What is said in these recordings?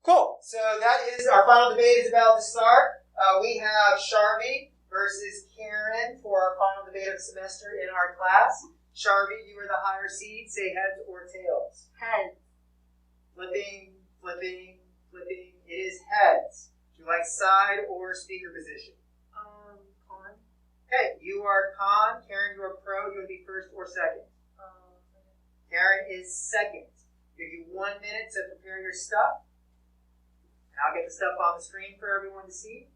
Cool. So that is our final debate is about to start. We have Charvi versus Karen for our final debate of the semester in our class. Charvi, you are the higher seed. Say heads or tails. Heads. Flipping, flipping, flipping. It is heads. Do you like side or speaker position? Con. Okay, you are con. Karen, you are pro. Do you want to be first or second? Karen is second. Give you 1 minute to prepare your stuff. And I'll get the stuff on the screen for everyone to see.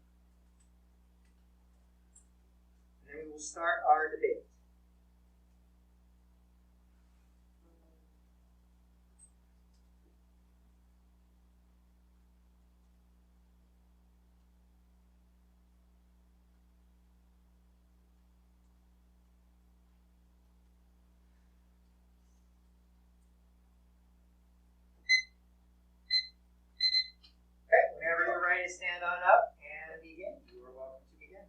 And then we will start our debate. Stand on up and begin. You are welcome to begin.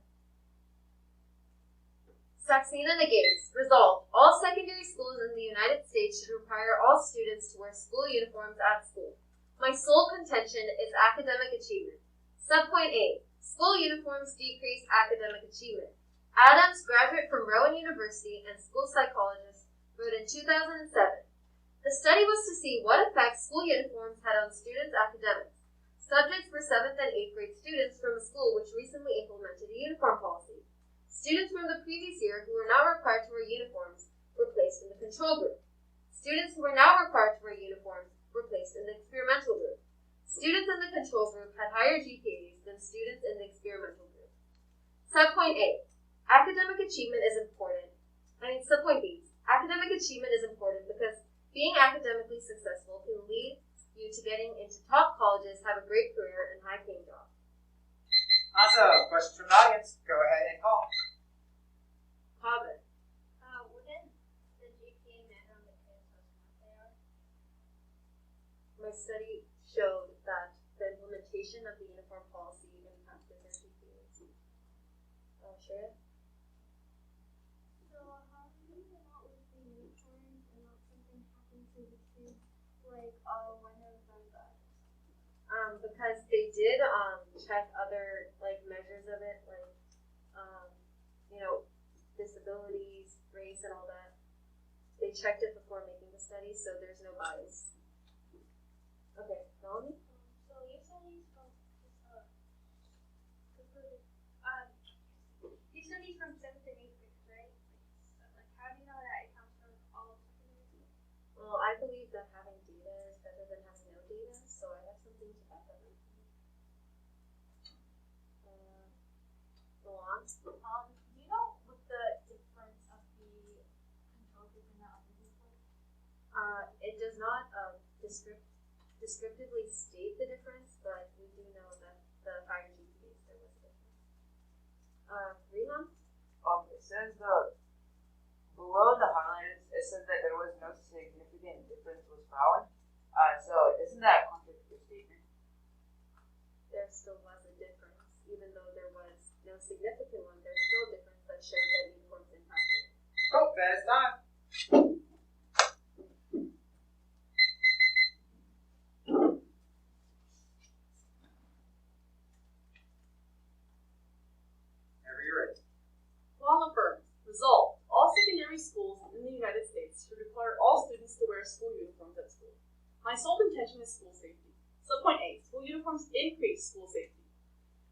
Saxena negates. Resolved. All secondary schools in the United States should require all students to wear school uniforms at school. My sole contention is academic achievement. Subpoint A. School uniforms decrease academic achievement. Adams, graduate from Rowan University and school psychologist, wrote in 2007. The study was to see what effect school uniforms had on students' academics. Subjects were 7th and 8th grade students from a school which recently implemented a uniform policy. Students from the previous year who were not required to wear uniforms were placed in the control group. Students who were now required to wear uniforms were placed in the experimental group. Students in the control group had higher GPAs than students in the experimental group. Subpoint A. Academic achievement is important. Subpoint B. Academic achievement is important because being academically successful can lead you to getting into top colleges, have a great career, and high-paying job. Awesome. Questions from the audience? Go ahead and call. Hobbit. Wouldn't the GPA matter on the kids how smart they are? My study showed that the implementation of the uniform policy impacted their GPAs. Sure. So how do you not with the uniforms and not something happen to the kids like one of them dies? Because they did check other measures of it, disabilities, race, and all that. They checked it before making the study, so there's no bias. Okay, Melanie? So your studies from from 7th and 8th grade, right? How do you know that it counts for all of secondary school? Well, I believe that having data is better than having no data, so I have something to back that up. Go on. Do you know what the difference of the control group and the other group was? It does not descriptively state the difference, but we do know that the higher GPAs there was a difference. Rehan? It says below the highlights, it says that there was no significant difference was found. So isn't that contradict your statement? There still was a difference, even though there was no significant one. There's still a difference that showed that uniforms impacted. Cool. Fast time. Whenever you're ready. Law affirms. Resolved. All secondary schools in the United States should require all students to wear school uniforms at school. My sole contention is school safety. Subpoint A. School uniforms increase school safety.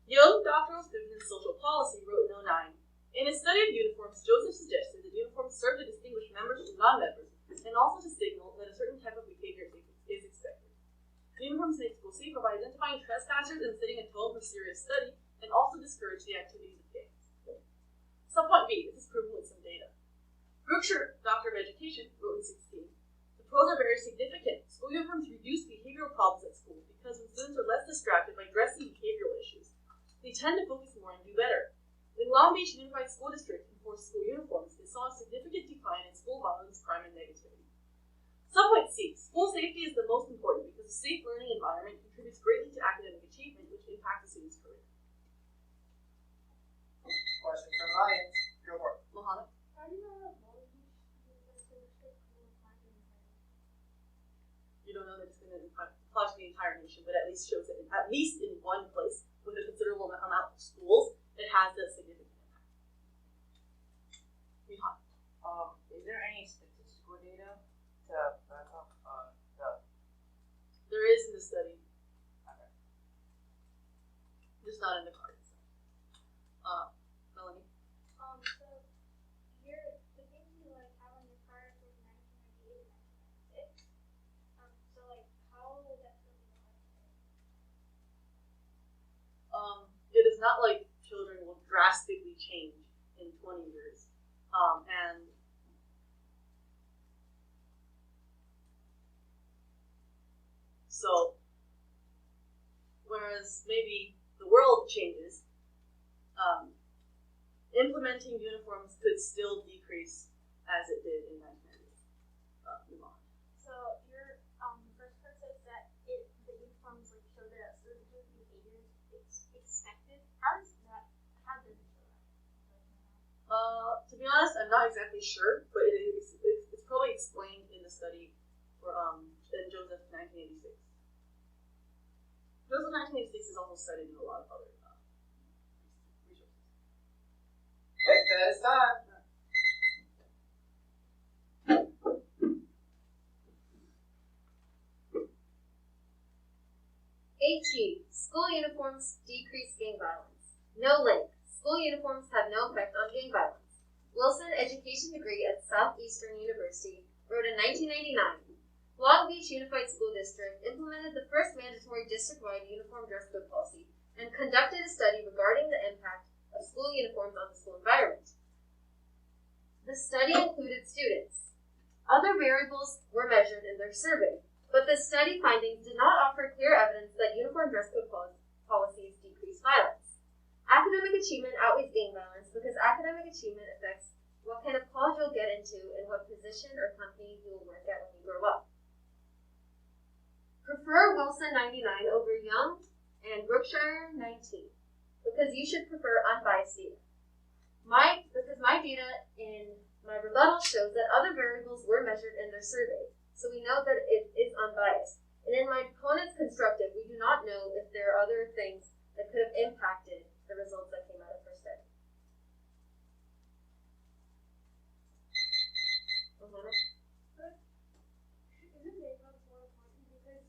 Young, doctoral student in social policy, wrote in 2009. In his study of uniforms, Joseph suggested that uniforms serve to distinguish members from non-members and also to signal that a certain type of behavior is expected. Uniforms make school safer by identifying trespassers and setting a tone for serious study, and also discourage the activities of gangs. Subpoint B. This is proven with some data. Brookshire, Doctor of Education, wrote in 2016. The pros are very significant. School uniforms reduce behavioral problems at school because when students are less distracted by dressy behavioral issues, they tend to focus more and do better. When Long Beach Unified School District enforced school uniforms, it saw a significant decline in school violence, crime, and negativity. Subpoint C. School safety is the most important because a safe learning environment contributes greatly to academic achievement, which impacts a student's career. Questions from the audience? Go for it. Mohana? How do you know that Long Beach Unified School District will apply to the entire nation? You don't know that it's going to apply to the entire nation, but at least shows just not in the cards. Melanie? So the things you like have on your card was 1998 and 1996. So like how would that still be alive? It is not like children will drastically change in 20 years. And so, whereas maybe the world changes, implementing uniforms could still decrease as it did in 1998. Move on. So your first part says that the uniforms like show that certain behavior is expected. How does it show that? To be honest, I'm not exactly sure, but it's probably explained in the study for in Joseph 1986. Joseph 1986 is also studied in a lot of other resources. Okay, that is time. School uniforms decrease gang violence. No link. School uniforms have no effect on gang violence. Wilson, education degree at Southeastern University, wrote in 1999, Long Beach Unified School District implemented the first mandatory district-wide uniform dress code policy and conducted a study regarding the impact of school uniforms on the school environment. The study included students. Other variables were measured in their survey, but the study findings did not offer clear evidence that uniform dress code policies decrease violence. Academic achievement outweighs gang violence because academic achievement affects what kind of college you'll get into and what position or company you will work at when you grow up. Prefer Wilson 99 over Young and Brookshire 19 because you should prefer unbiased data. Because my data in my rebuttal shows that other variables were measured in their survey, so we know that it is unbiased. And in my opponent's constructive, we do not know if there are other things that could have impacted the results that came out of her study. Isn't makeup more important because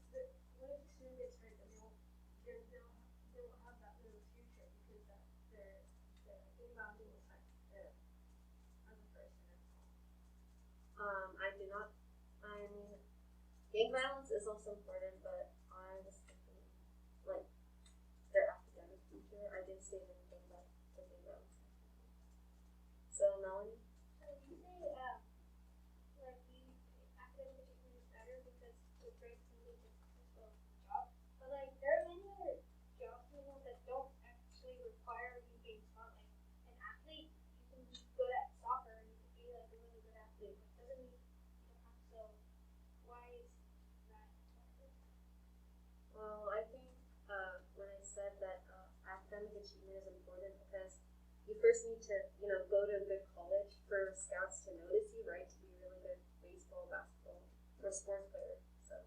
what if the student gets hurt and they won't have that little future because their inbound will affect their other person? I do not. I mean, gang violence is also important, but I was thinking, like, their academic future. I didn't say anything about the gang violence. So, Melanie? So you say, like, academic achievement is better because the grades can lead to successful job, but, like, there are many other jobs that don't actually require you being smart. Like, an athlete, you can be good at soccer and you can be, like, a really good athlete. It doesn't mean you don't have to, why is that important? Well, I think when I said that academic achievement is important because you first need to, go to a good college for scouts to notice you, right? To be a really good baseball, basketball, or sports player. So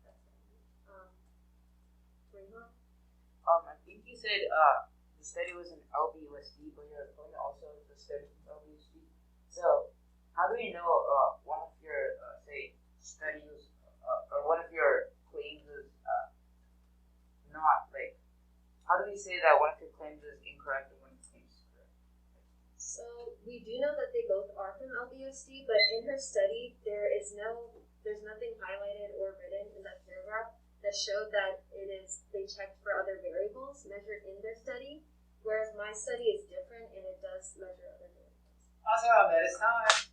that's what Rehan? I think you said the study was in LBUSD, but you're going also the study from LBUSD. So how do you know one of your say studies or one of your claims is not like? How do we say that one of your claims is incorrect and one of your claims is correct? So we do know that they both are from LBUSD, but in her study there's nothing highlighted or written in that paragraph that showed that they checked for other variables measured in their study, whereas my study is different and it does measure other variables. Awesome, that is time.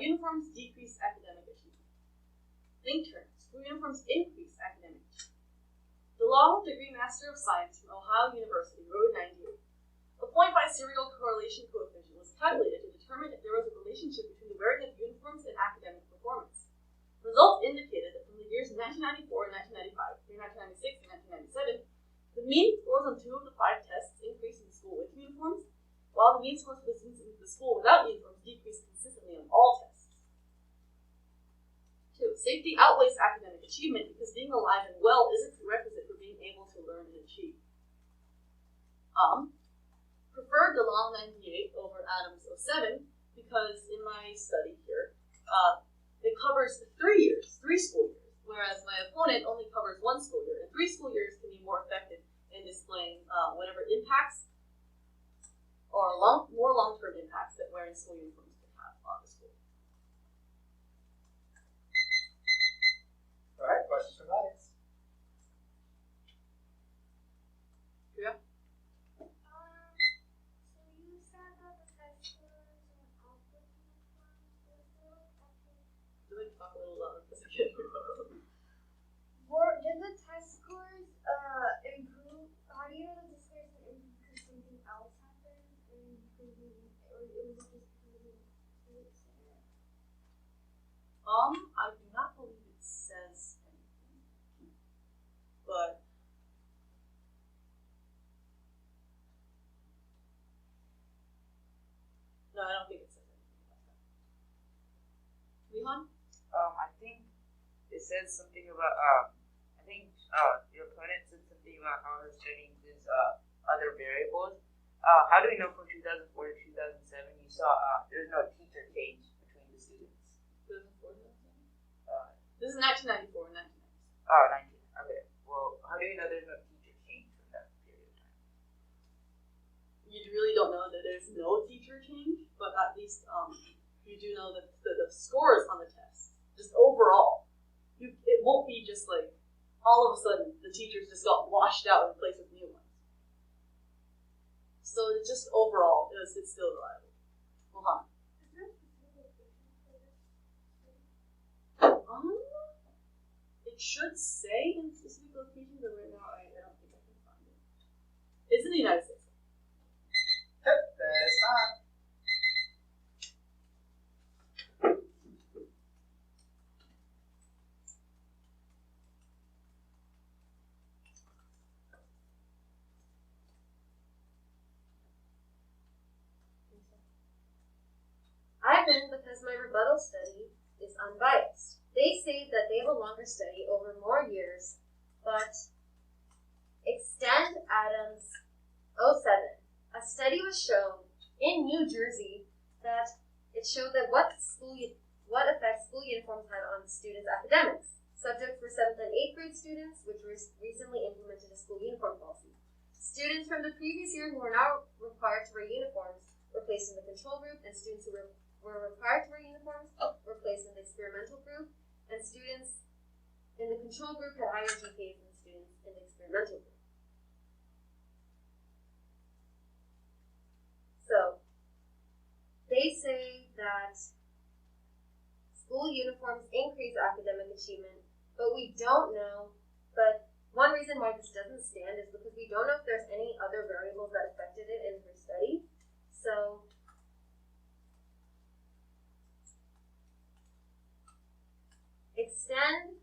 Uniforms decrease academic achievement. Link terms. School uniforms increase academic achievement. The Long Degree Master of Science from Ohio University wrote in 98. A point by serial correlation coefficient was calculated to determine if there was a relationship between the wearing of uniforms and academic performance. Results indicated that from the years 1994 and 1995 through 1996 and 1997, the mean scores on 2 of the 5 tests increased in the school with uniforms, while the mean scores for the students in the school without uniforms decreased consistently on all tests. 2. Safety outweighs academic achievement because being alive and well is a prerequisite for being able to learn and achieve. Preferred the long 98 over Adams 07 because in my study here, it covers 3 years, 3 school years, whereas my opponent only covers 1 school year, and 3 school years can be more effective in displaying whatever impacts or more long-term impacts that wearing school uniforms can have on the school. All right, questions from the audience? Yeah. So you said that the test scores and output uniforms were actually. Do they talk a little louder because I can't hear them? Did the test scores improve? How do you know that the scores improve because something else happened, or it was just because of the I do not believe it says anything, but no, I don't think it says anything about that. Rihan? I think it says something about I think your opponent said something about how her studying is other variables. How do we know from 2004 to 2007 you saw there's no teacher change between the students? 2004, 2007? This is 1994 and 1990. Oh, 19. Okay. Well, how do you know there's no teacher change from that period of time? You really don't know that there's no teacher change, but at least you do know that the scores on the test, just overall, it won't be just like all of a sudden the teachers just got washed out and replaced with new ones. So it's just overall, it's still reliable. Mohan. It should say in specific locations, but right now I don't think I can find it. It's in the United States. Okay, that's time. I win because my rebuttal study is unbiased. They say that they have a longer study over more years, but extend Adams 07. A study was shown in New Jersey that it showed that what effect school uniforms had on students' academics. Subjects were 7th and 8th grade students, which recently implemented a school uniform policy. Students from the previous year who were not required to wear uniforms were placed in the control group, and students who were required to wear uniforms were placed in the experimental group, and students in the control group had higher GPAs than students in the experimental group. So, they say that school uniforms increase academic achievement, but we don't know, but one reason why this doesn't stand is because we don't know if there's any other variables that affected it in her study. So, extend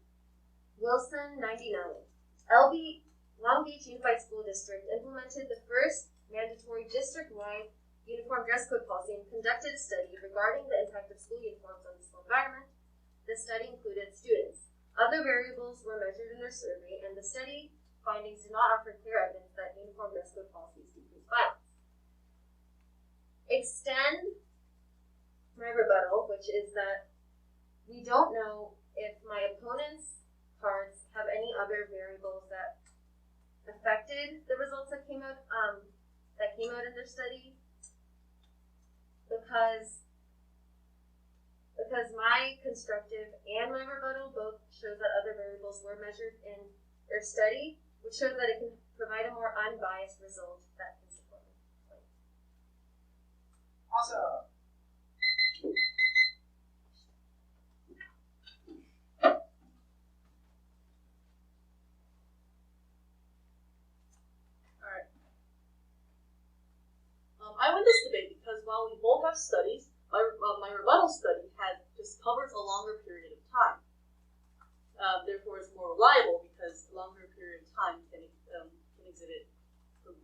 Wilson 99. LB Long Beach Unified School District implemented the first mandatory district-wide uniform dress code policy and conducted a study regarding the impact of school uniforms on the school environment. The study included students. Other variables were measured in their survey, and the study findings did not offer clear evidence that uniform dress code policies decrease violence. Extend my rebuttal, which is that we don't know if my opponent's cards have any other variables that affected the results that came out in their study, because my constructive and my rebuttal both shows that other variables were measured in their study, which shows that it can provide a more unbiased result that can support my point. Awesome. I win this debate because while we both have studies, my rebuttal study just covers a longer period of time. Therefore, it's more reliable because a longer period of time can exhibit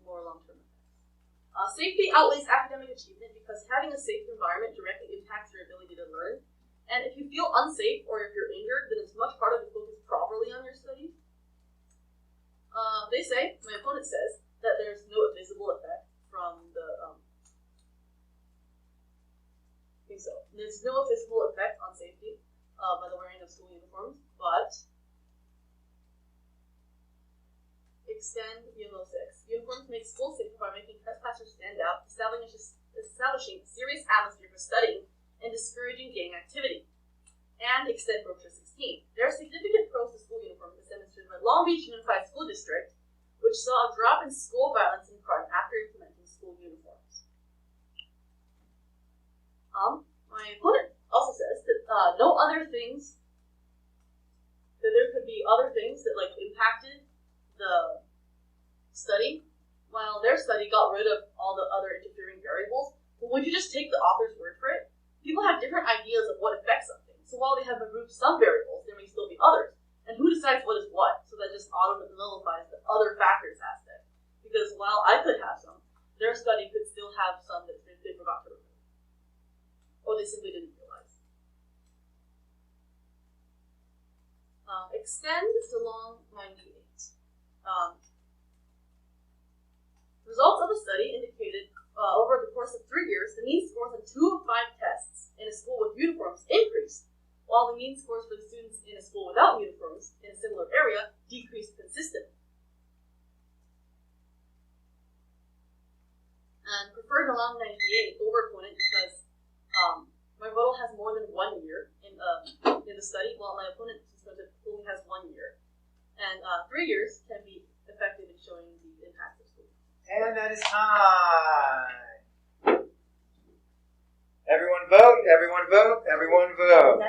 more long-term effects. Safety outweighs academic achievement because having a safe environment directly impacts your ability to learn. And if you feel unsafe or if you're injured, then it's much harder to focus properly on your studies. They say, my opponent says, that there's no visible effect from the there's no visible effect on safety by the wearing of school uniforms, but extend Yellow 6. Uniforms make school safer by making trespassers stand out, establishing a serious atmosphere for studying, and discouraging gang activity. And extend Brochure 16. There are significant pros to school uniforms as demonstrated by Long Beach Unified School District, which saw a drop in school violence and crime after implementing school uniforms. My opponent also says that there could be other things that impacted the study, while their study got rid of all the other interfering variables. But would you just take the author's word for it? People have different ideas of what affects something. So while they have removed some variables, there may still be others. And who decides what is what? So that just automatically nullifies the other factors aspect. Because while I could have some, their study could still have some that they forgot to remove. Or they simply didn't realize. Extend to Long 98. Results of the study indicated over the course of 3 years, the mean scores on 2 of 5 tests in a school with uniforms increased, while the mean scores for the students in a school without uniforms in a similar area decreased consistently. And preferred Long 98 over opponent because my rebuttal has more than 1 year in the study, while my opponent only has 1 year. And 3 years can be effective in showing the impact of school. And that is time. Everyone vote, everyone vote, everyone vote.